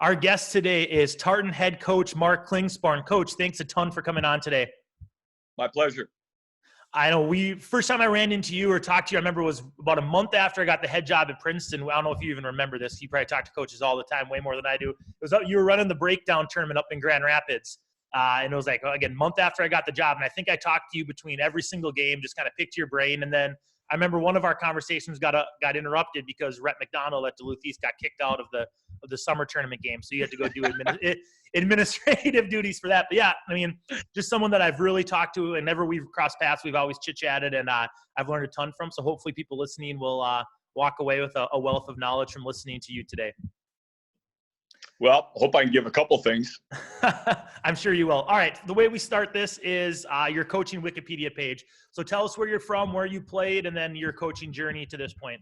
Our guest today is Tartan head coach Mark Klingsporn. Coach, thanks a ton for coming on today. My pleasure. I know first time I ran into you or talked to you, I remember was about a month after I got the head job at Princeton. I don't know if you even remember this. You probably talk to coaches all the time, way more than I do. You were running the breakdown tournament up in Grand Rapids. And it was like, again, month after I got the job. And I think I talked to you between every single game, just kind of picked your brain. And then I remember one of our conversations got interrupted because Rhett McDonald at Duluth East got kicked out of the summer tournament game. So you had to go do administrative duties for that. But yeah, I mean, just someone that I've really talked to, and whenever we've crossed paths, we've always chit-chatted, and I've learned a ton from. So hopefully people listening will walk away with a wealth of knowledge from listening to you today. Well, hope I can give a couple things. I'm sure you will. All right. The way we start this is your coaching Wikipedia page. So tell us where you're from, where you played, and then your coaching journey to this point.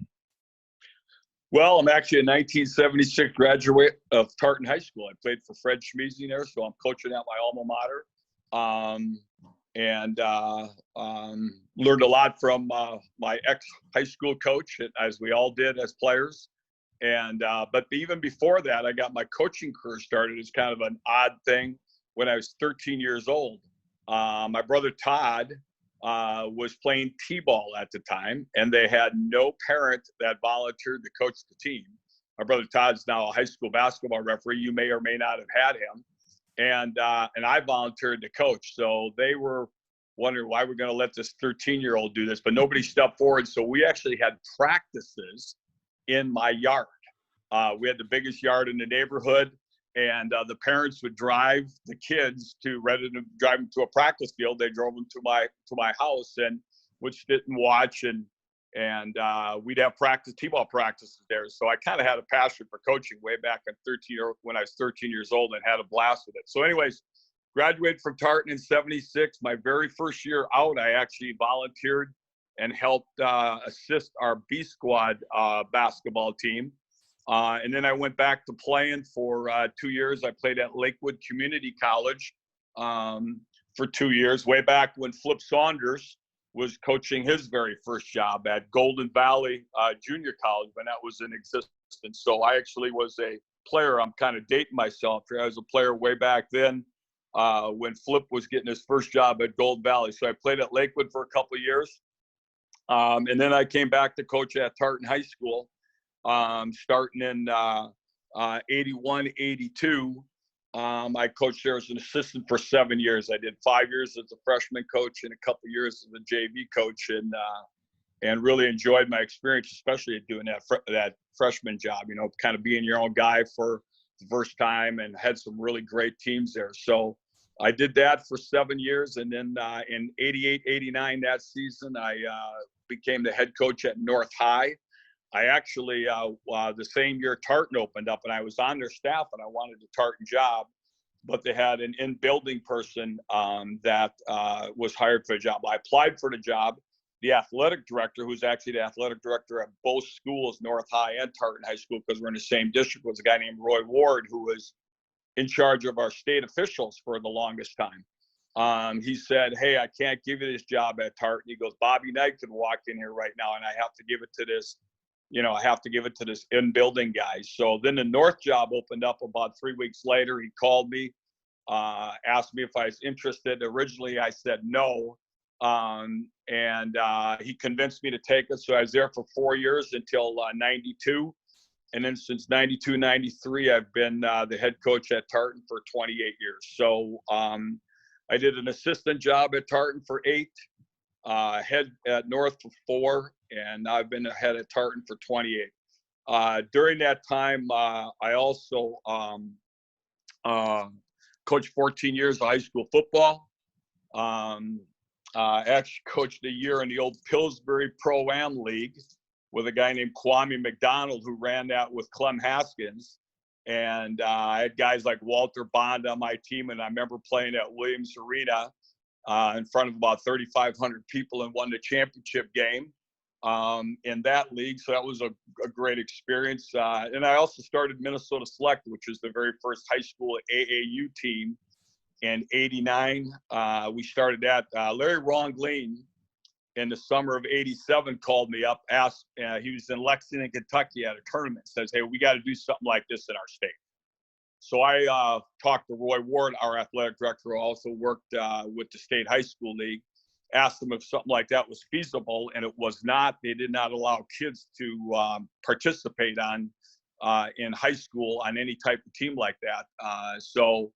Well, I'm actually a 1976 graduate of Tartan High School. I played for Fred Schmeezing there, so I'm coaching at my alma mater. Learned a lot from my ex-high school coach, as we all did as players. But even before that, I got my coaching career started as kind of an odd thing when I was 13 years old. My brother Todd was playing T-ball at the time, and they had no parent that volunteered to coach the team. My brother Todd's now a high school basketball referee. You may or may not have had him. And I volunteered to coach. So they were wondering why we're going to let this 13-year-old do this, but nobody stepped forward. So we actually had practices in my yard. We had the biggest yard in the neighborhood, and the parents would drive the kids rather than drive them to a practice field, they drove them to my house, and which didn't watch, and we'd have T-ball practices there. So I kind of had a passion for coaching way back when I was 13 years old, and had a blast with it. So anyways, graduated from Tartan in 76. My very first year out, I actually volunteered and helped assist our B squad basketball team. And then I went back to playing for 2 years. I played at Lakewood Community College for 2 years, way back when Flip Saunders was coaching his very first job at Golden Valley Junior College when that was in existence. So I actually was a player. I'm kind of dating myself here. I was a player way back then when Flip was getting his first job at Golden Valley. So I played at Lakewood for a couple of years. And then I came back to coach at Tartan High School, starting in 81, 82. I coached there as an assistant for 7 years. I did 5 years as a freshman coach and a couple of years as a JV coach, and really enjoyed my experience, especially doing that freshman job, kind of being your own guy for the first time, and had some really great teams there. So I did that for 7 years. And then in 88, 89, that season, I became the head coach at North High. I actually, the same year Tartan opened up, and I was on their staff, and I wanted a Tartan job, but they had an in-building person that was hired for the job. I applied for the job. The athletic director, who's actually the athletic director at both schools, North High and Tartan High School, because we're in the same district, was a guy named Roy Ward, who was in charge of our state officials for the longest time. He said, "Hey, I can't give you this job at Tartan." He goes, "Bobby Knight can walk in here right now, and I have to give it to this. I have to give it to this in-building guy." So then the North job opened up about 3 weeks later. He called me, asked me if I was interested. Originally, I said no. He convinced me to take it. So I was there for 4 years until 92. And then since 92, 93, I've been the head coach at Tartan for 28 years. So I did an assistant job at Tartan for 8, head at North for 4, and I've been a head at Tartan for 28. During that time, I also coached 14 years of high school football. Actually coached a year in the old Pillsbury Pro-Am League with a guy named Kwame McDonald, who ran that with Clem Haskins. And I had guys like Walter Bond on my team, and I remember playing at Williams Arena in front of about 3,500 people, and won the championship game in that league. So that was a great experience. And I also started Minnesota Select, which was the very first high school AAU team in 89. We started that. Larry Rongleen in the summer of 87 called me up, asked, he was in Lexington, Kentucky at a tournament, says, "Hey, we got to do something like this in our state." So I talked to Roy Ward, our athletic director, who also worked with the state high school league, asked them if something like that was feasible, and it was not. They did not allow kids to participate in high school on any type of team like that. So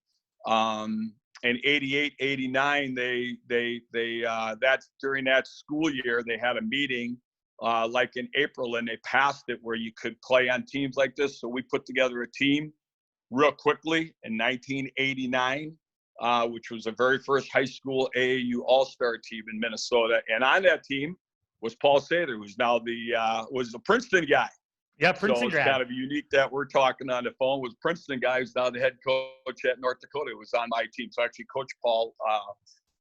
in 88, 89, that's during that school year, they had a meeting like in April, and they passed it where you could play on teams like this. So we put together a team real quickly in 1989, which was the very first high school AAU All-Star team in Minnesota. And on that team was Paul Sather, who's now was the Princeton guy. Yeah, Princeton so it's grad. kind of unique that we're talking on the phone with Princeton guy who's now the head coach at North Dakota, who was on my team. So I actually coached Paul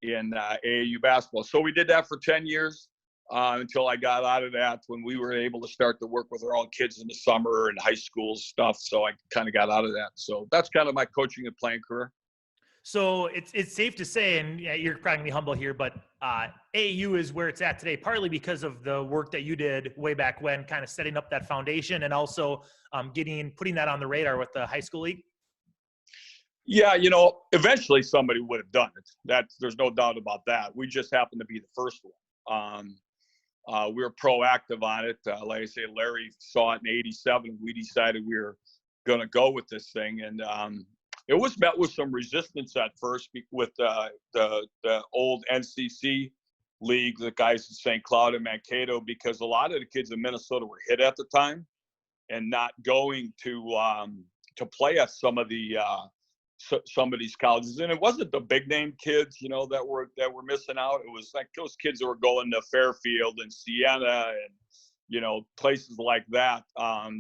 in AAU basketball. So we did that for 10 years until I got out of that, when we were able to start to work with our own kids in the summer and high school stuff. So I kind of got out of that. So that's kind of my coaching and playing career. So it's safe to say, and you're probably gonna be humble here, but AAU is where it's at today, partly because of the work that you did way back when, kind of setting up that foundation, and also putting that on the radar with the high school league. Yeah, eventually somebody would have done it. There's no doubt about that. We just happened to be the first one. We were proactive on it. Like I say, Larry saw it in '87. We decided we were going to go with this thing, and it was met with some resistance at first with the old NCC league, the guys in St. Cloud and Mankato, because a lot of the kids in Minnesota were hit at the time and not going to play at some of these colleges. And it wasn't the big name kids, that were missing out. It was like those kids that were going to Fairfield and Siena and places like that,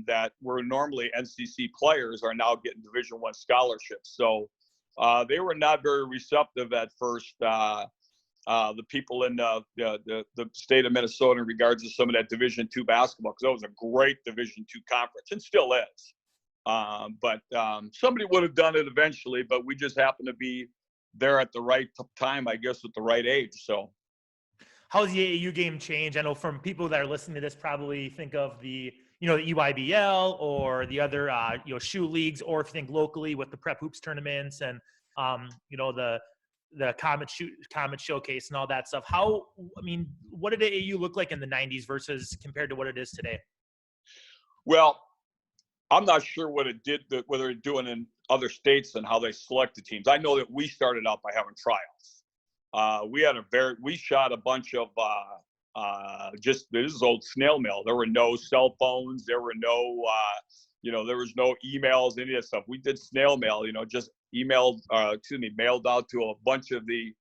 that were normally NCC players are now getting Division I scholarships. So they were not very receptive at first. The people in the state of Minnesota in regards to some of that Division II basketball, because that was a great Division II conference and still is. But somebody would have done it eventually, but we just happened to be there at the right time, I guess, at the right age. So. How's the AAU game change? I know from people that are listening to this probably think of the EYBL or the other, shoe leagues, or if you think locally with the prep hoops tournaments and, the Comet Showcase and all that stuff. What did AAU look like in the 90s versus compared to what it is today? Well, I'm not sure what it did, whether it's doing in other states and how they select the teams. I know that we started out by having trials. We shot a bunch of this is old snail mail. There were no cell phones. There were no, there was no emails, any of that stuff. We did snail mail, just mailed out to a bunch of the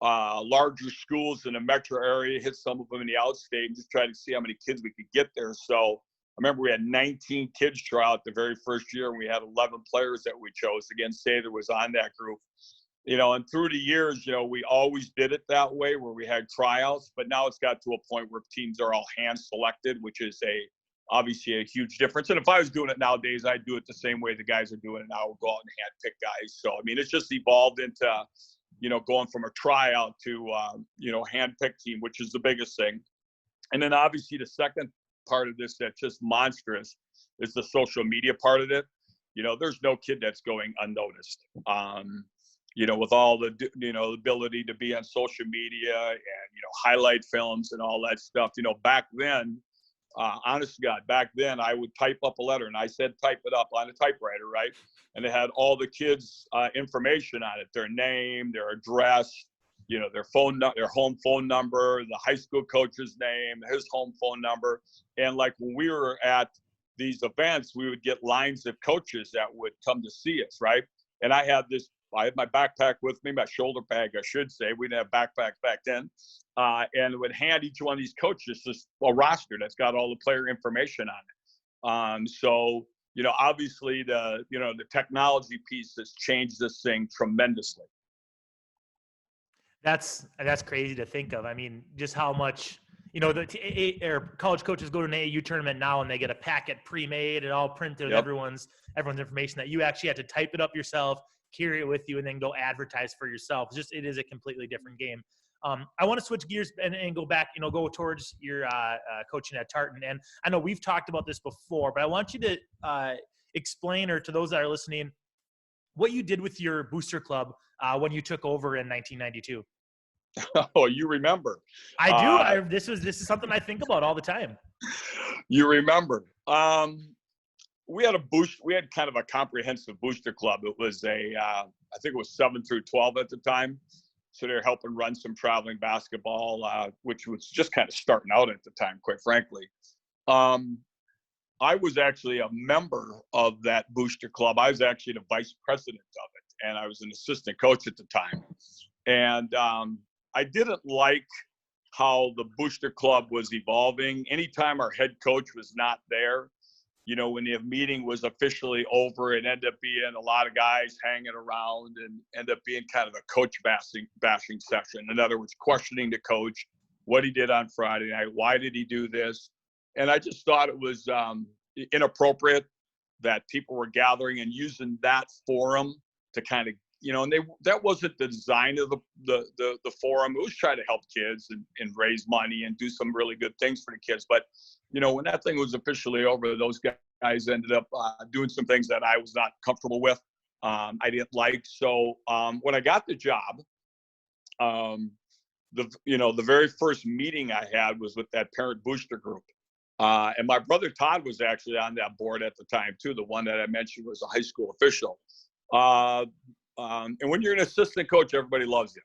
larger schools in the metro area, hit some of them in the outstate, and just try to see how many kids we could get there. So I remember we had 19 kids try out the very first year, and we had 11 players that we chose. Again, Sather was on that group. And through the years, we always did it that way where we had tryouts, but now it's got to a point where teams are all hand selected, which is obviously a huge difference. And if I was doing it nowadays, I'd do it the same way the guys are doing it now. We'll go out and hand pick guys. So, it's just evolved into, going from a tryout to, hand pick team, which is the biggest thing. And then obviously the second part of this that's just monstrous is the social media part of it. There's no kid that's going unnoticed. With all the, the ability to be on social media and, highlight films and all that stuff, back then, honest to God, back then I would type up a letter, and I said type it up on a typewriter, right? And it had all the kids' information on it, their name, their address, their home phone number, the high school coach's name, his home phone number. And like when we were at these events, we would get lines of coaches that would come to see us, right? And I had my backpack with me, my shoulder bag, I should say. We didn't have backpacks back then. And would hand each one of these coaches a roster that's got all the player information on it. So, obviously the technology piece has changed this thing tremendously. That's crazy to think of. Just how much, college coaches go to an AAU tournament now and they get a packet pre-made and all printed with everyone's information, that you actually had to type it up yourself, carry it with you, and then go advertise for yourself. It is a completely different game. I want to switch gears and go back, go towards your coaching at Tartan. And I know we've talked about this before, but I want you to explain, or to those that are listening, what you did with your booster club when you took over in 1992. Oh, you remember? I do. This is something I think about all the time. You remember? We had we had kind of a comprehensive booster club. It was I think it was 7 through 12 at the time. So they were helping run some traveling basketball, which was just kind of starting out at the time, quite frankly. I was actually a member of that booster club. I was actually the vice president of it, and I was an assistant coach at the time. And I didn't like how the booster club was evolving. Anytime our head coach was not there, when the meeting was officially over, it ended up being a lot of guys hanging around and ended up being kind of a coach bashing session. In other words, questioning the coach, what he did on Friday night, why did he do this? And I just thought it was inappropriate that people were gathering and using that forum to kind of, and that wasn't the design of the forum. It was trying to help kids and raise money and do some really good things for the kids. But, when that thing was officially over, those guys ended up doing some things that I was not comfortable with. I didn't like. So when I got the job, the very first meeting I had was with that parent booster group. And my brother Todd was actually on that board at the time too. The one that I mentioned was a high school official. And when you're an assistant coach, everybody loves you.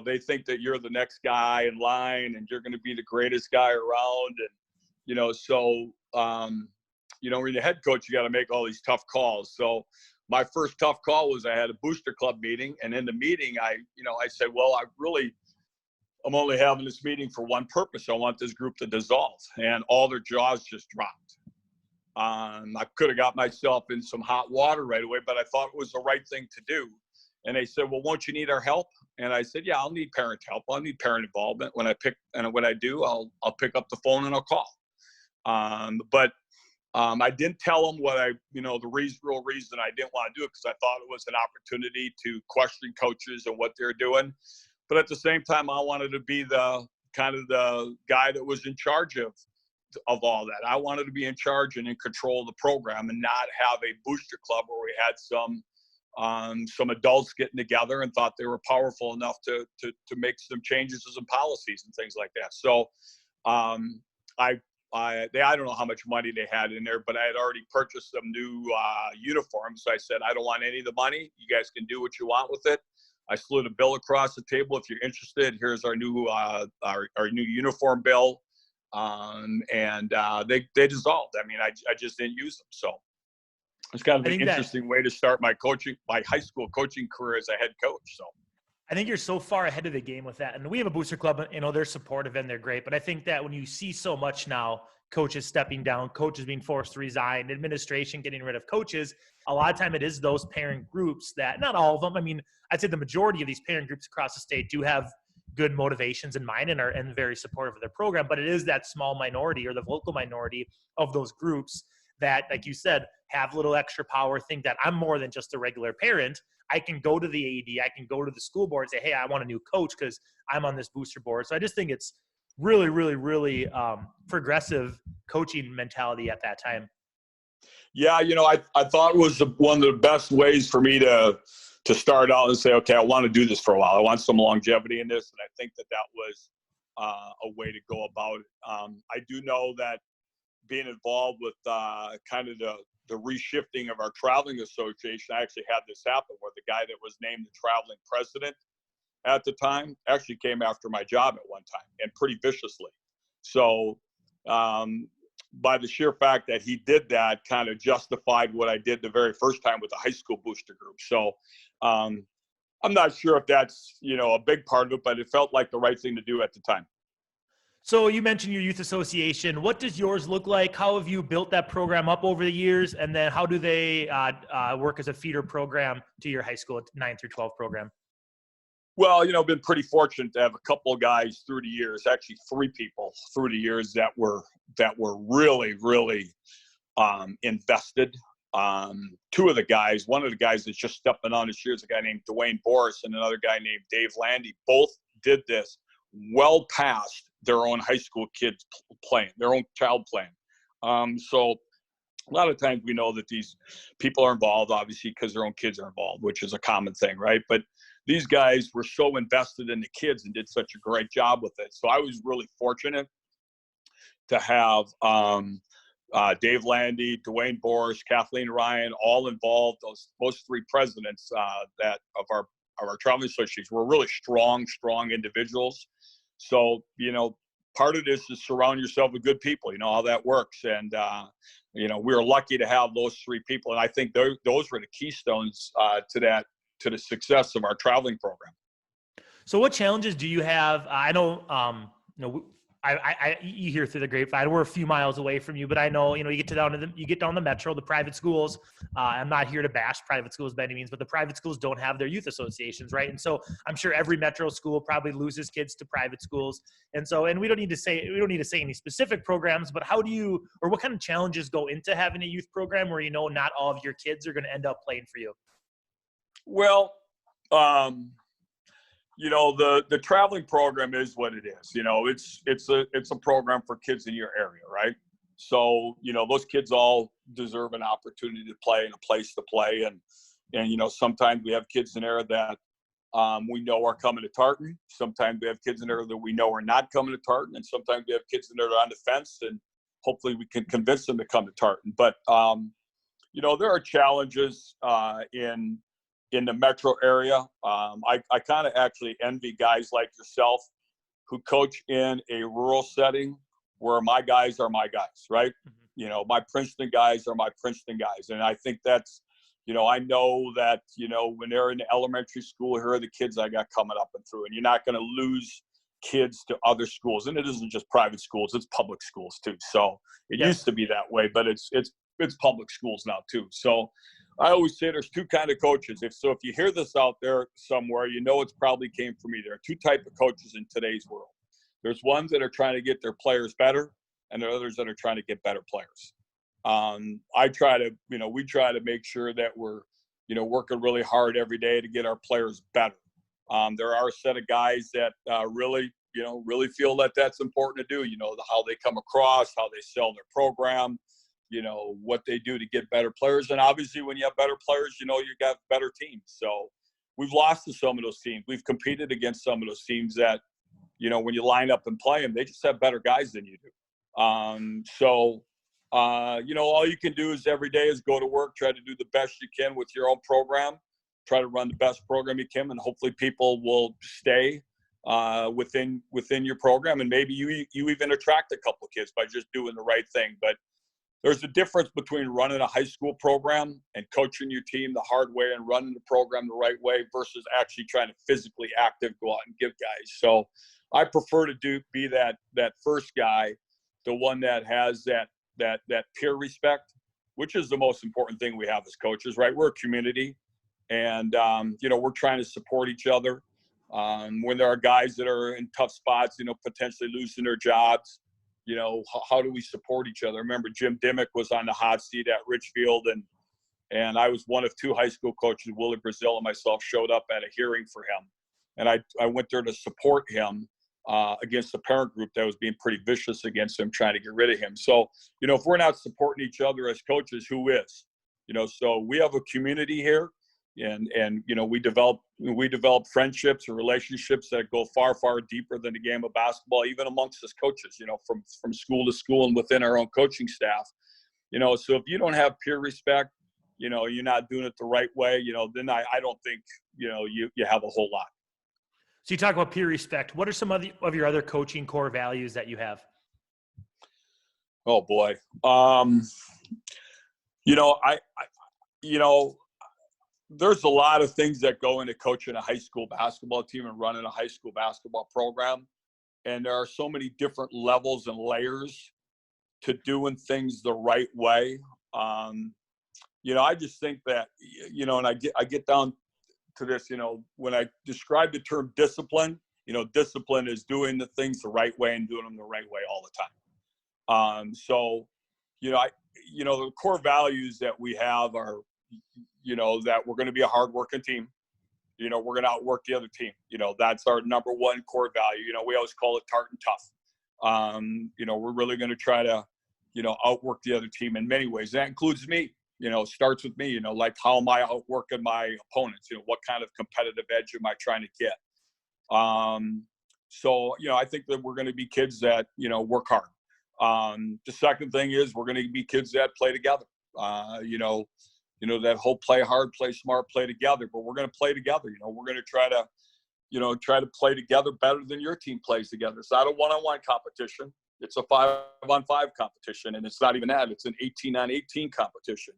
They think that you're the next guy in line and you're going to be the greatest guy around. And, when you're head coach, you got to make all these tough calls. So my first tough call was I had a booster club meeting. And in the meeting, I said, well, I'm only having this meeting for one purpose. I want this group to dissolve. And all their jaws just dropped. I could have got myself in some hot water right away, but I thought it was the right thing to do. And they said, well, won't you need our help? And I said, yeah, I'll need parent help. I'll need parent involvement. When I do, I'll pick up the phone and I'll call. But I didn't tell them the real reason I didn't want to do it, because I thought it was an opportunity to question coaches and what they're doing. But at the same time, I wanted to be the guy that was in charge of all that. I wanted to be in charge and in control of the program and not have a booster club where we had some adults getting together and thought they were powerful enough to make some changes to some policies and things like that. So I don't know how much money they had in there, but I had already purchased some new uniforms. So I said, I don't want any of the money. You guys can do what you want with it. I slid a bill across the table. If you're interested, here's our new our new uniform bill. And they dissolved. I mean, I just didn't use them. So it's kind of an interesting way to start my high school coaching career as a head coach. So I think you're so far ahead of the game with that. And we have a booster club, they're supportive and they're great. But I think that when you see so much now, coaches stepping down, coaches being forced to resign, administration getting rid of coaches, a lot of time it is those parent groups that, not all of them, I mean, I'd say the majority of these parent groups across the state do have good motivations in mind and are very supportive of their program. But it is that small minority or the vocal minority of those groups that, like you said, have little extra power, think that I'm more than just a regular parent. I can go to the AD, I can go to the school board and say, hey, I want a new coach because I'm on this booster board. So I just think it's really, really, really progressive coaching mentality at that time. Yeah, I thought it was one of the best ways for me to start out and say, okay, I want to do this for a while. I want some longevity in this. And I think that was a way to go about it. I do know that being involved with kind of the reshifting of our traveling association, I actually had this happen where the guy that was named the traveling president at the time actually came after my job at one time, and pretty viciously. So by the sheer fact that he did that kind of justified what I did the very first time with the high school booster group. So I'm not sure if that's, a big part of it, but it felt like the right thing to do at the time. So you mentioned your youth association. What does yours look like? How have you built that program up over the years? And then how do they work as a feeder program to your high school 9 through 12 program? Well, I've been pretty fortunate to have a couple of guys through the years, actually 3 people through the years that were really, really invested. 2 of the guys, one of the guys that's just stepping on this year is a guy named Dwayne Boris and another guy named Dave Landy. Both did this well past their own high school kids playing, their own child playing. So a lot of times we know that these people are involved, obviously, because their own kids are involved, which is a common thing, right? But these guys were so invested in the kids and did such a great job with it. So I was really fortunate to have Dave Landy, Dwayne Boris, Kathleen Ryan, all involved. Those three presidents that of our traveling associations were really strong individuals. So, part of this is surround yourself with good people. You know how that works. And, we were lucky to have those three people. And I think those were the keystones to the success of our traveling program. So what challenges do you have? I know, you hear through the grapevine, we're a few miles away from you, but I know, you get down the metro, the private schools. I'm not here to bash private schools by any means, but the private schools don't have their youth associations, right? And so I'm sure every metro school probably loses kids to private schools. And we don't need to say any specific programs, but what kind of challenges go into having a youth program where, not all of your kids are going to end up playing for you? Well, the traveling program is what it is. It's a program for kids in your area, right? So, those kids all deserve an opportunity to play and a place to play. And sometimes we have kids in there that we know are coming to Tartan. Sometimes we have kids in there that we know are not coming to Tartan. And sometimes we have kids in there that are on the fence, and hopefully we can convince them to come to Tartan. But, there are challenges in the metro area. I kind of actually envy guys like yourself who coach in a rural setting where my guys are my guys, right? Mm-hmm. My Princeton guys are my Princeton guys. And I think that's, I know that, when they're in the elementary school, here are the kids I got coming up and through. And you're not going to lose kids to other schools. And it isn't just private schools, it's public schools too. So it used to be that way, but it's public schools now too. So I always say there's two kind of coaches. If you hear this out there somewhere, it's probably came from me. There are two types of coaches in today's world. There's ones that are trying to get their players better, and there are others that are trying to get better players. We try to make sure that we're, working really hard every day to get our players better. There are a set of guys that really feel that that's important to do. How they come across, how they sell their program, what they do to get better players. And obviously when you have better players, you got better teams. So we've lost to some of those teams. We've competed against some of those teams that, when you line up and play them, they just have better guys than you do. All you can do is every day is go to work, try to do the best you can with your own program, try to run the best program you can, and hopefully people will stay within your program. And maybe you even attract a couple of kids by just doing the right thing. But there's a difference between running a high school program and coaching your team the hard way and running the program the right way versus actually trying to physically active, go out and give guys. So I prefer to be that first guy, the one that has that peer respect, which is the most important thing we have as coaches, right? We're a community, and we're trying to support each other. When there are guys that are in tough spots, potentially losing their jobs, how do we support each other? I remember Jim Dimmick was on the hot seat at Richfield, and I was one of two high school coaches. Willie Brazil and myself showed up at a hearing for him, and I went there to support him against the parent group that was being pretty vicious against him, trying to get rid of him. So, if we're not supporting each other as coaches, who is? So we have a community here, and we develop friendships or relationships that go far, far deeper than the game of basketball, even amongst us coaches, from school to school and within our own coaching staff. So if you don't have peer respect, you're not doing it the right way, then I don't think, you have a whole lot. So you talk about peer respect. What are some of your other coaching core values that you have? Oh boy. There's a lot of things that go into coaching a high school basketball team and running a high school basketball program. And there are so many different levels and layers to doing things the right way. I just think that, and I get down to this, when I describe the term discipline, discipline is doing the things the right way and doing them the right way all the time. The core values that we have are, that we're going to be a hardworking team. We're going to outwork the other team. That's our number one core value. We always call it Tartan tough. We're really going to try to, outwork the other team in many ways. That includes me. Starts with me. Like how am I outworking my opponents? What kind of competitive edge am I trying to get? So I think that we're going to be kids that work hard. The second thing is we're going to be kids that play together. That whole play hard, play smart, play together. But we're going to play together. We're going to try to play together better than your team plays together. It's not a one-on-one competition. It's a 5-on-5 competition, and it's not even that. It's an 18-on-18 competition.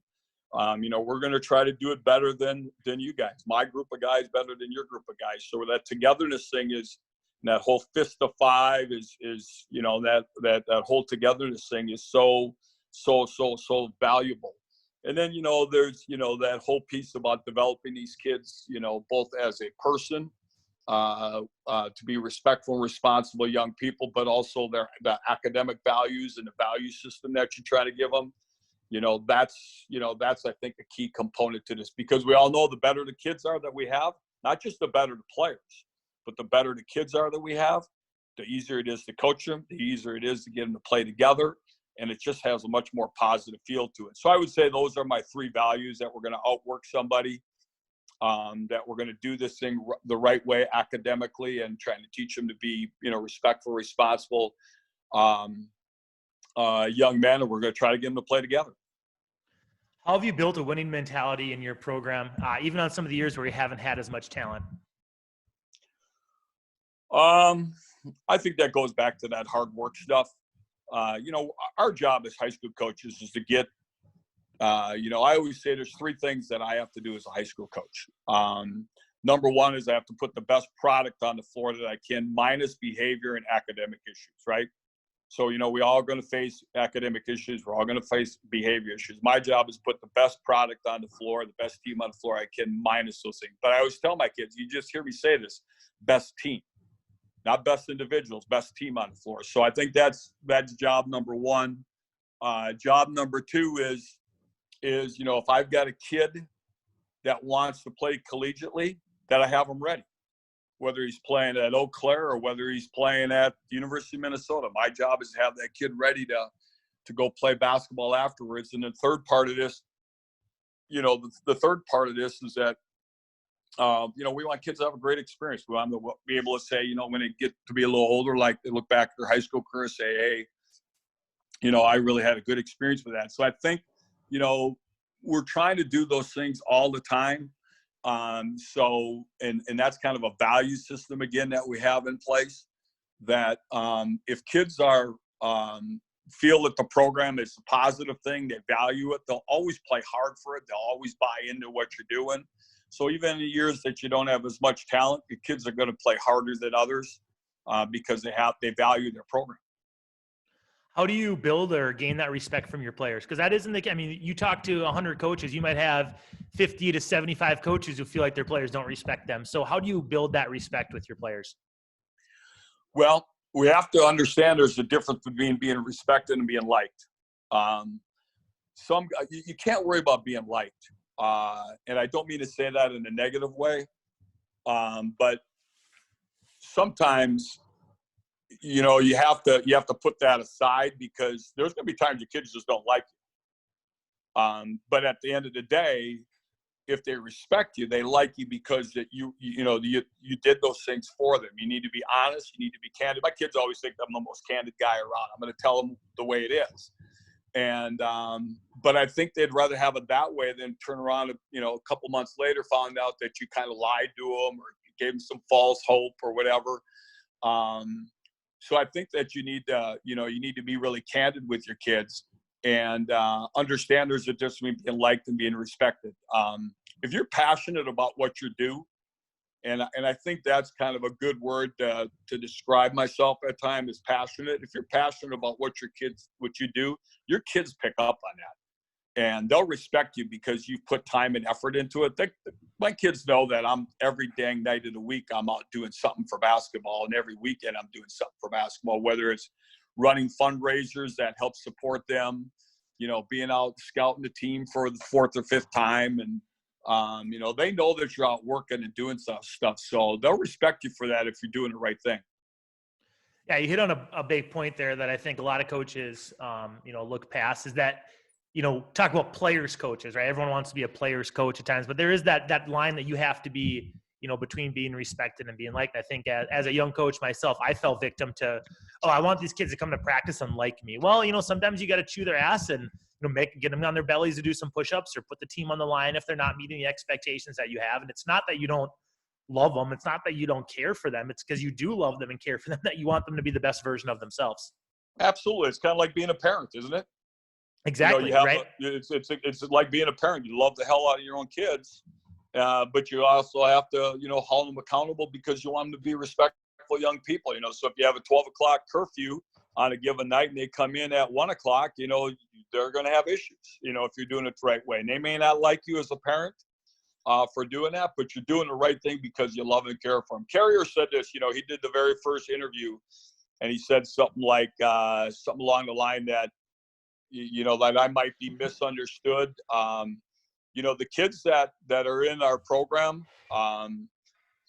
We're going to try to do it better than you guys. My group of guys better than your group of guys. So that togetherness thing is, that whole fist of five is that whole togetherness thing is so valuable. And then there's that whole piece about developing these kids, both as a person, to be respectful and responsible young people, but also the academic values and the value system that you try to give them. That's I think a key component to this, because we all know the better the kids are that we have, not just the better the players, but the better the kids are that we have, the easier it is to coach them, the easier it is to get them to play together. And it just has a much more positive feel to it. So I would say those are my three values: that we're going to outwork somebody, that we're going to do this thing the right way academically, and trying to teach them to be, respectful, responsible young men, and we're going to try to get them to play together. How have you built a winning mentality in your program, even on some of the years where you haven't had as much talent? I think that goes back to that hard work stuff. Our job as high school coaches is to get, I always say there's three things that I have to do as a high school coach. Number one is I have to put the best product on the floor that I can, minus behavior and academic issues, right? So, we all are going to face academic issues. We're all going to face behavior issues. My job is to put the best product on the floor, the best team on the floor I can, minus those things. But I always tell my kids, you just hear me say this, best team. Not best individuals, best team on the floor. So I think that's job number one. Job number two is if I've got a kid that wants to play collegiately, that I have him ready. Whether he's playing at Eau Claire or whether he's playing at the University of Minnesota, my job is to have that kid ready to go play basketball afterwards. And the third part of this, the third part of this is that we want kids to have a great experience. We want them to be able to say, when they get to be a little older, like they look back at their high school career and say, hey, I really had a good experience with that. So I think, we're trying to do those things all the time. And that's kind of a value system, again, that we have in place, that if kids are feel that the program is a positive thing, they value it, they'll always play hard for it. They'll always buy into what you're doing. So even in the years that you don't have as much talent, your kids are going to play harder than others because they value their program. How do you build or gain that respect from your players? Because that isn't you talk to 100 coaches, you might have 50 to 75 coaches who feel like their players don't respect them. So how do you build that respect with your players? Well, we have to understand there's a difference between being respected and being liked. You can't worry about being liked. And I don't mean to say that in a negative way, but sometimes, you have to put that aside, because there's going to be times your kids just don't like you. But at the end of the day, if they respect you, they like you because that you did those things for them. You need to be honest. You need to be candid. My kids always think I'm the most candid guy around. I'm going to tell them the way it is. And but I think they'd rather have it that way than turn around, a couple months later, found out that you kind of lied to them or gave them some false hope or whatever. So I think that you need to be really candid with your kids and understand there's a difference between being liked and being respected. If you're passionate about what you do, and I think that's kind of a good word to describe myself at times, is passionate. If you're passionate about what you do, your kids pick up on that, and they'll respect you because you've put time and effort into it. My kids know that I'm every dang night of the week, I'm out doing something for basketball, and every weekend I'm doing something for basketball, whether it's running fundraisers that help support them, being out scouting the team for the fourth or fifth time. And, they know that you're out working and doing stuff. So they'll respect you for that if you're doing the right thing. Yeah, you hit on a big point there that I think a lot of coaches, look past is that, talk about players coaches, right? Everyone wants to be a players coach at times, but there is that line that you have to be, between being respected and being liked. I think as a young coach myself, I fell victim to, oh, I want these kids to come to practice and like me. Well, sometimes you got to chew their ass and, get them on their bellies to do some push-ups or put the team on the line if they're not meeting the expectations that you have. And it's not that you don't love them. It's not that you don't care for them. It's because you do love them and care for them, that you want them to be the best version of themselves. Absolutely. It's kind of like being a parent, isn't it? Exactly. Right. It's like being a parent. You love the hell out of your own kids, but you also have to, hold them accountable because you want them to be respectful young people. So if you have a 12 o'clock curfew on a given night and they come in at 1 o'clock, they're going to have issues, if you're doing it the right way. And they may not like you as a parent for doing that, but you're doing the right thing because you love and care for them. Carrier said this, he did the very first interview and he said something like, something along the line that, that I might be misunderstood. The kids that are in our program,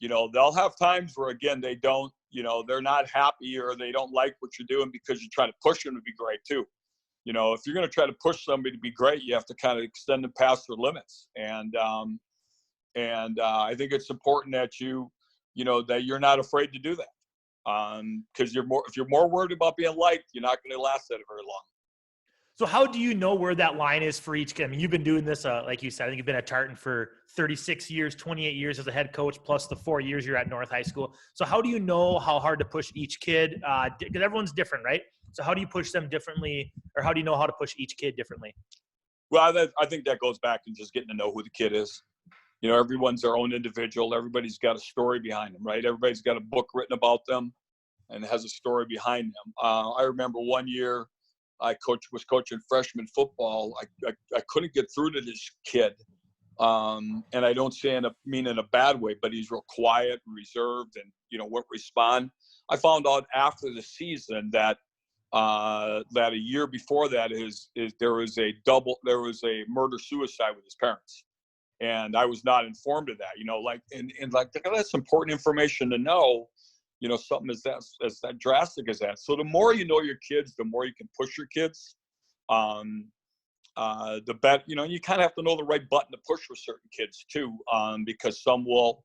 they'll have times where, again, they don't, they're not happy or they don't like what you're doing because you're trying to push them to be great too. If you're going to try to push somebody to be great, you have to kind of extend them past their limits. And I think it's important that that you're not afraid to do that. Because if you're more worried about being liked, you're not going to last at it very long. So how do you know where that line is for each kid? I mean, you've been doing this, like you said, I think you've been at Tartan for 36 years, 28 years as a head coach, plus the 4 years you're at North High School. So how do you know how hard to push each kid? Because everyone's different, right? So how do you push them differently, or how do you know how to push each kid differently? Well, I think that goes back to just getting to know who the kid is. Everyone's their own individual. Everybody's got a story behind them, right? Everybody's got a book written about them and has a story behind them. I remember one year I was coaching freshman football. I couldn't get through to this kid. And I don't mean in a bad way, but he's real quiet and reserved and, wouldn't respond. I found out after the season that a year before that there was a murder-suicide with his parents. And I was not informed of that, and that's important information to know, something as that drastic as that. So the more you know your kids, the more you can push your kids. The better, you kind of have to know the right button to push for certain kids too, because some will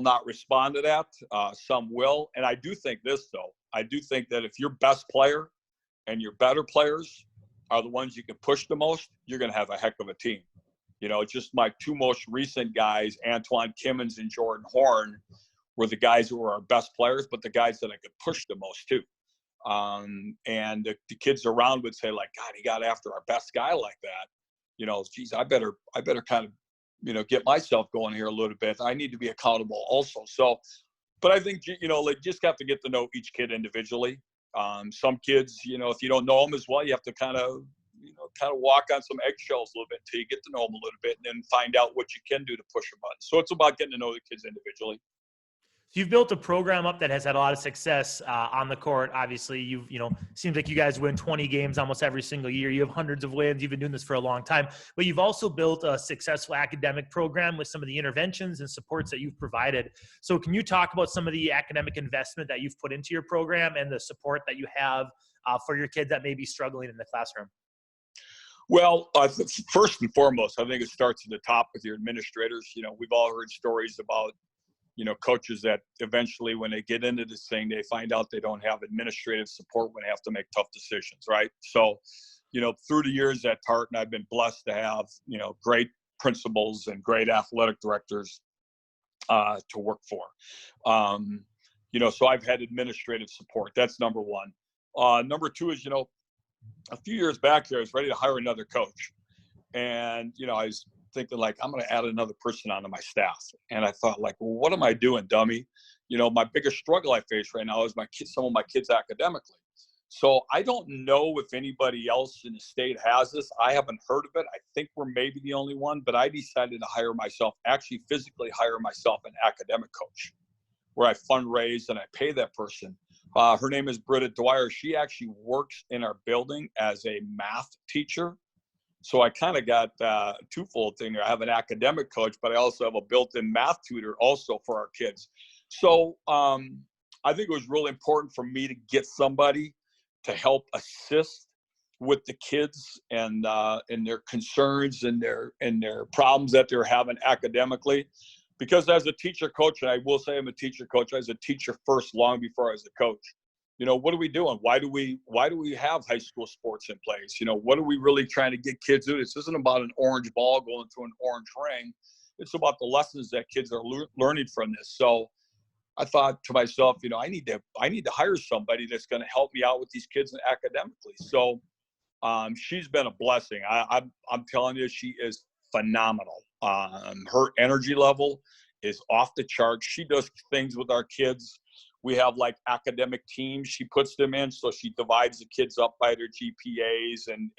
not respond to that. Some will. And I do think this, though. I do think that if your best player and your better players are the ones you can push the most, you're going to have a heck of a team. Just my two most recent guys, Antoine Kimmons and Jordan Horn, were the guys who were our best players, but the guys that I could push the most too. And the kids around would say, like, God, he got after our best guy like that. Geez, I better kind of, get myself going here a little bit. I need to be accountable also. So, but I think, just have to get to know each kid individually. Some kids, if you don't know them as well, you have to kind of walk on some eggshells a little bit until you get to know them a little bit and then find out what you can do to push a button. So it's about getting to know the kids individually. So you've built a program up that has had a lot of success on the court. Obviously, seems like you guys win 20 games almost every single year. You have hundreds of wins. You've been doing this for a long time. But you've also built a successful academic program with some of the interventions and supports that you've provided. So can you talk about some of the academic investment that you've put into your program and the support that you have for your kids that may be struggling in the classroom? Well, first and foremost, I think it starts at the top with your administrators. We've all heard stories about coaches that eventually when they get into this thing, they find out they don't have administrative support when they have to make tough decisions, right? So, through the years at Tartan, I've been blessed to have, great principals and great athletic directors to work for. So I've had administrative support. That's number one. Number two is, a few years back here, I was ready to hire another coach. And, I was thinking, like, I'm going to add another person onto my staff. And I thought, like, well, what am I doing, dummy? My biggest struggle I face right now is some of my kids academically. So I don't know if anybody else in the state has this. I haven't heard of it. I think we're maybe the only one, but I decided to actually physically hire myself an academic coach where I fundraise and I pay that person. Her name is Britta Dwyer. She actually works in our building as a math teacher. So I kind of got a twofold thing there. I have an academic coach, but I also have a built-in math tutor also for our kids. So I think it was really important for me to get somebody to help assist with the kids and their concerns and their problems that they're having academically. Because as a teacher coach, and I will say I'm a teacher coach, I was a teacher first long before I was a coach. What are we doing? Why do we have high school sports in place? What are we really trying to get kids to do? This isn't about an orange ball going through an orange ring. It's about the lessons that kids are learning from this. So I thought to myself, I need to hire somebody that's going to help me out with these kids academically. So she's been a blessing. I'm telling you, she is phenomenal. Her energy level is off the charts. She does things with our kids. We have like academic teams she puts them in. So she divides the kids up by their GPAs and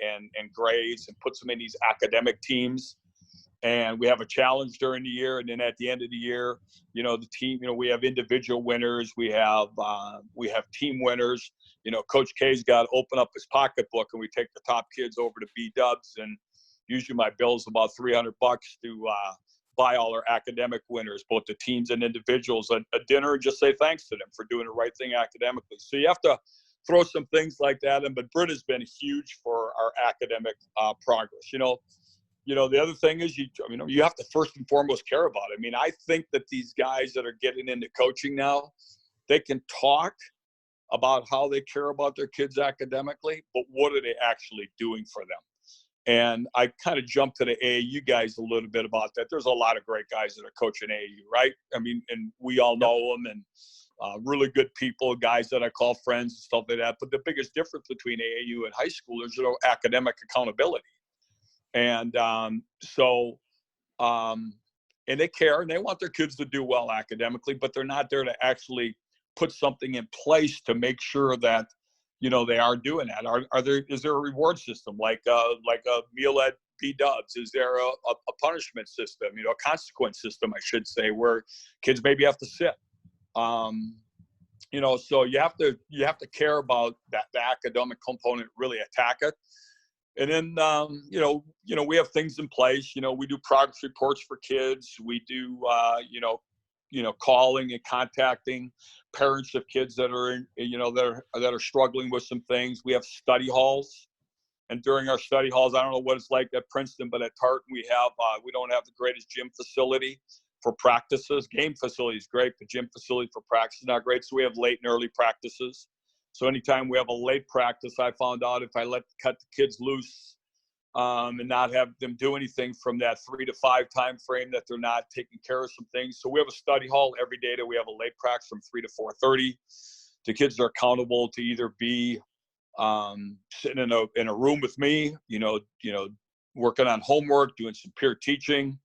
grades and puts them in these academic teams. And we have a challenge during the year. And then at the end of the year, the team, we have individual winners. We have team winners. Coach K's got to open up his pocketbook and we take the top kids over to B-dubs. And usually my bill is about $300 to buy all our academic winners, both the teams and individuals, a dinner and just say thanks to them for doing the right thing academically. So you have to throw some things like that in. But Britta's been huge for our academic progress. The other thing is you have to first and foremost care about it. I think that these guys that are getting into coaching now, they can talk about how they care about their kids academically, but what are they actually doing for them? And I kind of jumped to the AAU guys a little bit about that. There's a lot of great guys that are coaching AAU, right? And we all know them, and really good people, guys that I call friends and stuff like that. But the biggest difference between AAU and high school is academic accountability. And and they care and they want their kids to do well academically, but they're not there to actually put something in place to make sure that they are doing that. Is there a reward system like a meal at B-dubs? Is there a punishment system, a consequence system, I should say, where kids maybe have to sit? So you have to care about that, the academic component, really attack it. And then, we have things in place. We do progress reports for kids. We do, calling and contacting parents of kids that are that are struggling with some things. We have study halls, and during our study halls, I don't know what it's like at Princeton, but at Tartan we don't have the greatest gym facility for practices. Game facility is great, but gym facility for practice is not great. So we have late and early practices. So anytime we have a late practice, I found out if I cut the kids loose and not have them do anything from that 3 to 5 time frame, that they're not taking care of some things. So we have a study hall every day that we have a late practice from 3 to 4:30. The kids are accountable to either be sitting in a room with me, working on homework, doing some peer teaching.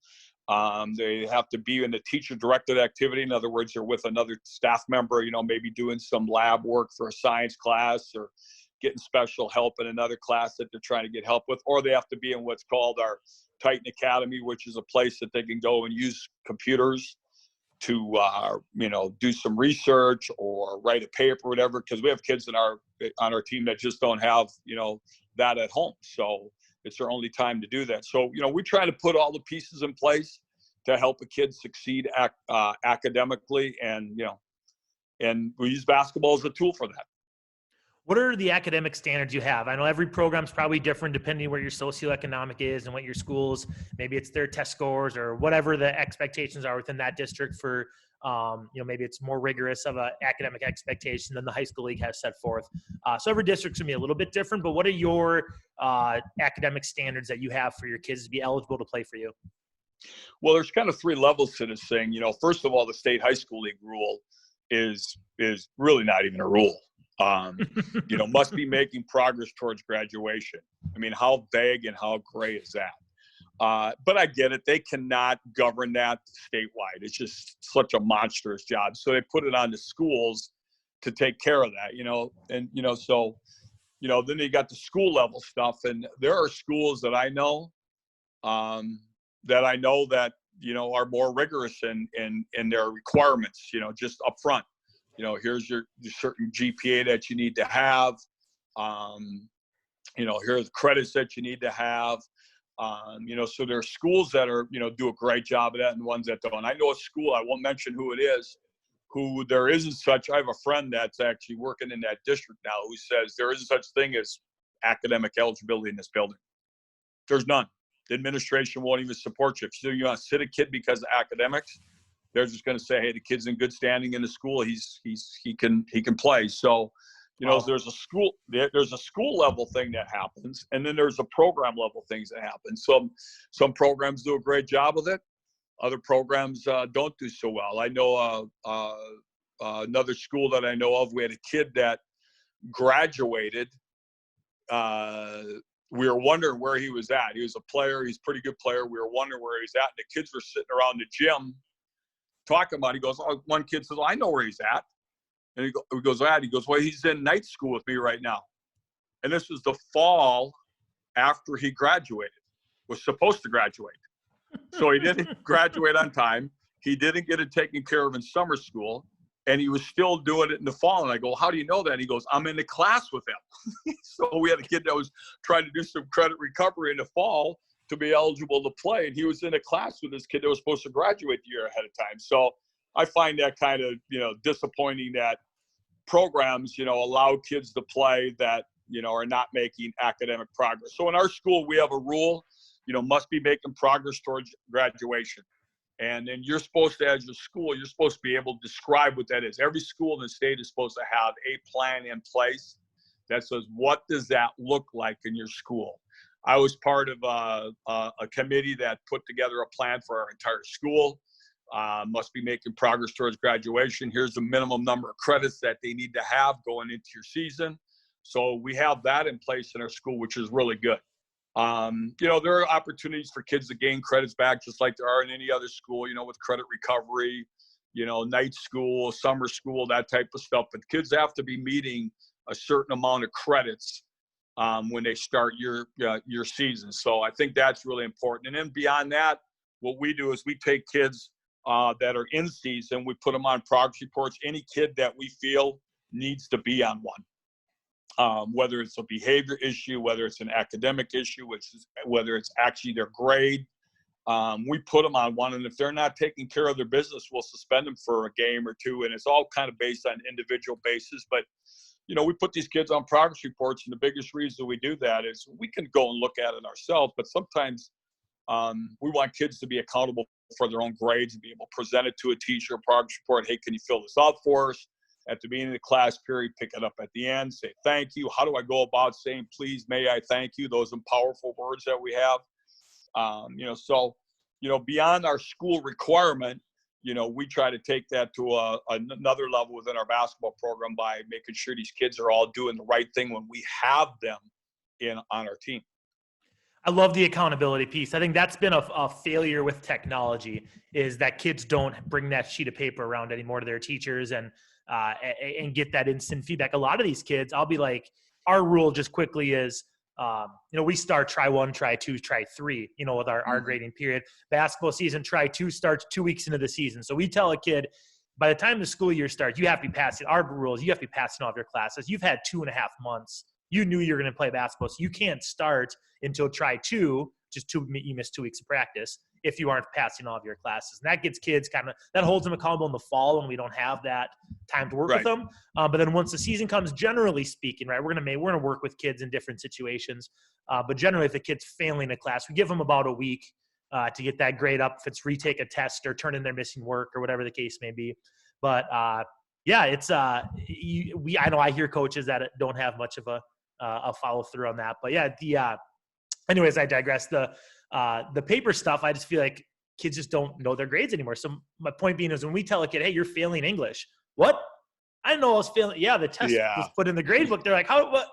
They have to be in the teacher-directed activity. In other words, they're with another staff member, maybe doing some lab work for a science class or getting special help in another class that they're trying to get help with. Or they have to be in what's called our Titan Academy, which is a place that they can go and use computers to, do some research or write a paper or whatever, because we have kids on our team that just don't have, that at home. So it's their only time to do that. So, we try to put all the pieces in place to help a kid succeed academically. And we use basketball as a tool for that. What are the academic standards you have? I know every program's probably different depending where your socioeconomic is and what your schools, maybe it's their test scores or whatever the expectations are within that district for, maybe it's more rigorous of an academic expectation than the high school league has set forth. So every district's gonna be a little bit different, but what are your academic standards that you have for your kids to be eligible to play for you? Well, there's kind of 3 levels to this thing. First of all, the state high school league rule is really not even a rule. Must be making progress towards graduation. How vague and how gray is that? But I get it. They cannot govern that statewide. It's just such a monstrous job. So they put it on the schools to take care of that, so, then you got the school level stuff. And there are schools that I know that are more rigorous in their requirements, just up front. Here's your certain GPA that you need to have. Here are the credits that you need to have. So there are schools that are, do a great job of that and ones that don't. I know a school, I won't mention who it is, who there isn't such. I have a friend that's actually working in that district now who says there isn't such thing as academic eligibility in this building. There's none. The administration won't even support you. If you want to sit a kid because of academics, they're just going to say, hey, the kid's in good standing in the school. He can play. So, there's a school level thing that happens, and then there's a program level things that happen. Some programs do a great job with it. Other programs don't do so well. I know another school that I know of. We had a kid that graduated. We were wondering where he was at. He was a player. He's a pretty good player. We were wondering where he's at. And the kids were sitting around the gym talking about it. He goes, one kid says, well, I know where he's at. And he goes, well, he's in night school with me right now. And this was the fall after he graduated, was supposed to graduate. So he didn't graduate on time. He didn't get it taken care of in summer school. And he was still doing it in the fall. And I go, how do you know that? And he goes, I'm in the class with him. So we had a kid that was trying to do some credit recovery in the fall to be eligible to play. And he was in a class with this kid that was supposed to graduate the year ahead of time. So I find that kind of, disappointing that programs, allow kids to play that, are not making academic progress. So in our school, we have a rule, must be making progress towards graduation. And then you're supposed to, as your school, you're supposed to be able to describe what that is. Every school in the state is supposed to have a plan in place that says, what does that look like in your school? I was part of a committee that put together a plan for our entire school. Must be making progress towards graduation. Here's the minimum number of credits that they need to have going into your season. So we have that in place in our school, which is really good. There are opportunities for kids to gain credits back just like there are in any other school, with credit recovery, night school, summer school, that type of stuff. But kids have to be meeting a certain amount of credits when they start your season. So I think that's really important. And then beyond that, what we do is we take kids that are in season, we put them on progress reports. Any kid that we feel needs to be on one. Whether it's a behavior issue, whether it's an academic issue, whether it's actually their grade, we put them on one. And if they're not taking care of their business, we'll suspend them for a game or two. And it's all kind of based on individual basis. But, we put these kids on progress reports. And the biggest reason we do that is we can go and look at it ourselves. But sometimes we want kids to be accountable for their own grades and be able to present it to a teacher, progress report. Hey, can you fill this out for us? At the beginning of the class period, pick it up at the end, say thank you. How do I go about saying please, may I, thank you? Those are powerful words that we have. Beyond our school requirement, we try to take that to another level within our basketball program by making sure these kids are all doing the right thing when we have them on our team. I love the accountability piece. I think that's been a failure with technology, is that kids don't bring that sheet of paper around anymore to their teachers and get that instant feedback. A lot of these kids, I'll be like, our rule just quickly is, we start try 1, try 2, try 3, with our grading period. Basketball season, try 2 starts 2 weeks into the season. So we tell a kid, by the time the school year starts, you have to be passing our rules. You have to be passing all of your classes. You've had 2.5 months. You knew you were going to play basketball. So you can't start until try 2, you miss 2 weeks of practice if you aren't passing all of your classes. And that gets kids that holds them accountable in the fall when we don't have that time to work with them. But then once the season comes, generally speaking, right, we're going to work with kids in different situations. But generally, if the kid's failing a class, we give them about a week to get that grade up, if it's retake a test or turn in their missing work or whatever the case may be. But it's I know I hear coaches that don't have much of a follow through on that. But anyways, I digress. The paper stuff, I just feel like kids just don't know their grades anymore. So my point being is when we tell a kid, hey, you're failing English. What? I didn't know I was failing. Yeah, the test was put in the grade book. They're like, how, what?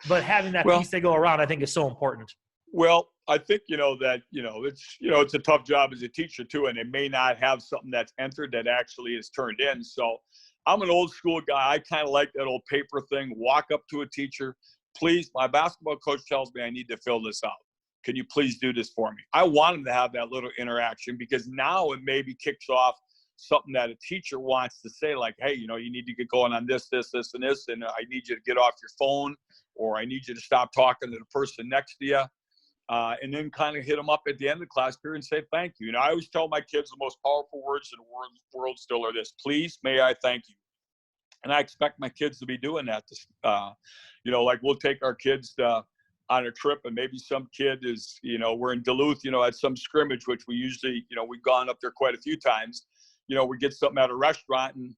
But having that piece they go around, I think is so important. Well, I think, it's a tough job as a teacher too, and it may not have something that's entered that actually is turned in. So I'm an old school guy. I kind of like that old paper thing. Walk up to a teacher. Please, my basketball coach tells me I need to fill this out. Can you please do this for me? I want them to have that little interaction, because now it maybe kicks off something that a teacher wants to say, like, hey, you need to get going on this, and this, and I need you to get off your phone, or I need you to stop talking to the person next to you. and then kind of hit them up at the end of the class period and say thank you. I always tell my kids the most powerful words in the world still are this: please, may I, thank you. And I expect my kids to be doing that. Like we'll take our kids on a trip, and maybe some kid is, we're in Duluth, at some scrimmage, which we usually, we've gone up there quite a few times. We get something at a restaurant, and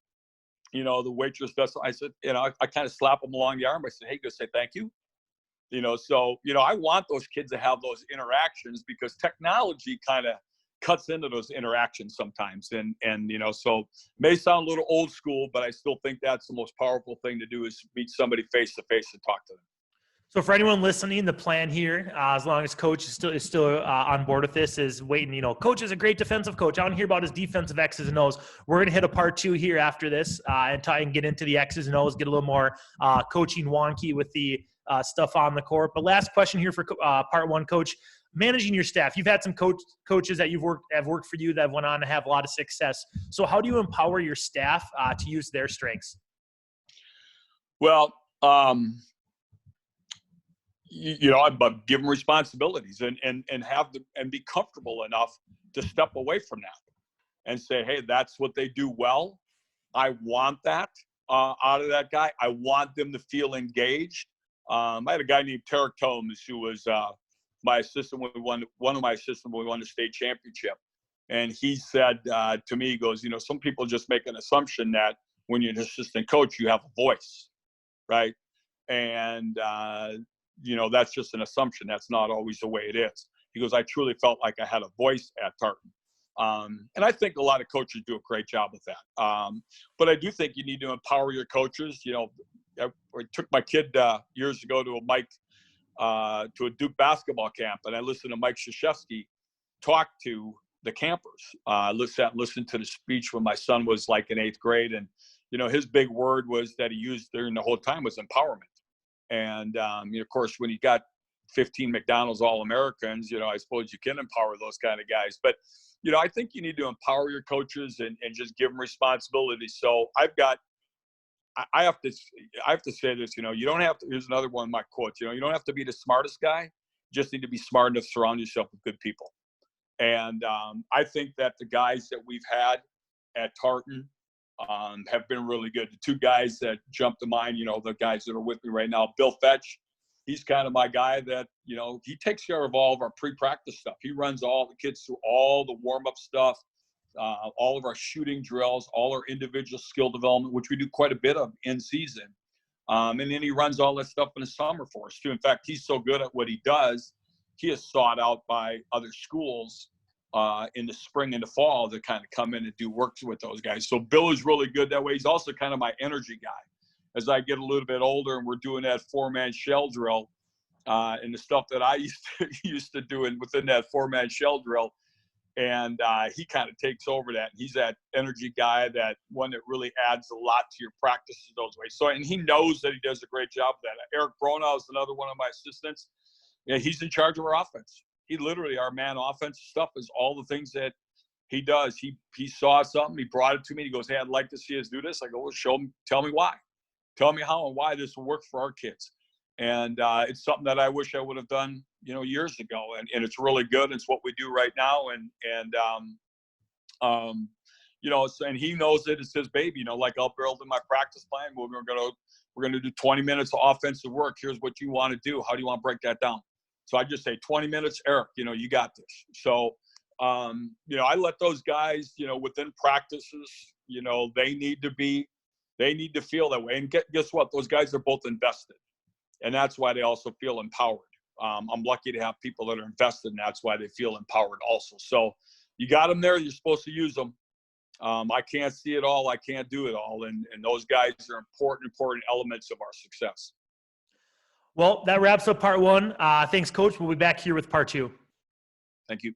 the waitress does. I said, I kind of slap them along the arm. I said, hey, go say thank you. I want those kids to have those interactions, because technology kind of cuts into those interactions sometimes. And so may sound a little old school, but I still think that's the most powerful thing to do, is meet somebody face to face and talk to them. So for anyone listening, the plan here, as long as coach is still on board with this, is waiting. Coach is a great defensive coach. I want to hear about his defensive X's and O's. We're going to hit a part 2 here after this, and try and get into the X's and O's, get a little more coaching wonky with the stuff on the court. But last question here for part 1, Coach. Managing your staff, you've had some coaches that have worked for you that have went on to have a lot of success. So how do you empower your staff to use their strengths? Well, I give them responsibilities and have them and be comfortable enough to step away from that and say, hey, that's what they do well. I want that out of that guy. I want them to feel engaged. I had a guy named Tarek Tomes who was my assistant when we won the state championship. And he said to me, he goes, some people just make an assumption that when you're an assistant coach, you have a voice, right? And, that's just an assumption. That's not always the way it is. He goes, I truly felt like I had a voice at Tartan. And I think a lot of coaches do a great job with that. But I do think you need to empower your coaches. I took my kid years ago to a Duke basketball camp, and I listened to Mike Krzyzewski talk to the campers. Listened to the speech when my son was like in 8th grade, and his big word was that he used during the whole time was empowerment. And of course, when you got 15 McDonald's All-Americans, I suppose you can empower those kind of guys. But I think you need to empower your coaches and just give them responsibility. So I have to say this, you don't have to, here's another one of my quotes, you don't have to be the smartest guy. You just need to be smart enough to surround yourself with good people. And I think that the guys that we've had at Tartan have been really good. The 2 guys that jump to mind, the guys that are with me right now, Bill Fetch, he's kind of my guy that, he takes care of all of our pre-practice stuff. He runs all the kids through all the warm-up stuff. All of our shooting drills, all our individual skill development, which we do quite a bit of in season. And then he runs all that stuff in the summer for us too. In fact, he's so good at what he does, he is sought out by other schools in the spring and the fall to kind of come in and do work with those guys. So Bill is really good that way. He's also kind of my energy guy. As I get a little bit older and we're doing that 4-man shell drill and the stuff that I used to do within that 4-man shell drill, and he kind of takes over that. He's that energy guy, that one that really adds a lot to your practices those ways. So, and he knows that he does a great job of that. Eric Brona is another one of my assistants. Yeah, he's in charge of our offense. He literally, our man offense stuff is all the things that he does. He saw something, he brought it to me. He goes, hey, I'd like to see us do this. I go, well, show him, tell me why. Tell me how and why this will work for our kids. And it's something that I wish I would have done, years ago. And it's really good. It's what we do right now. And he knows it. It's his baby. Like I'll build in my practice plan. We're gonna do 20 minutes of offensive work. Here's what you want to do. How do you want to break that down? So I just say 20 minutes, Eric. You got this. So I let those guys, within practices, they need to feel that way. And guess what? Those guys are both invested. And that's why they also feel empowered. I'm lucky to have people that are invested, and that's why they feel empowered also. So you got them there. You're supposed to use them. I can't see it all. I can't do it all. And those guys are important elements of our success. Well, that wraps up part 1. Thanks, Coach. We'll be back here with part 2. Thank you.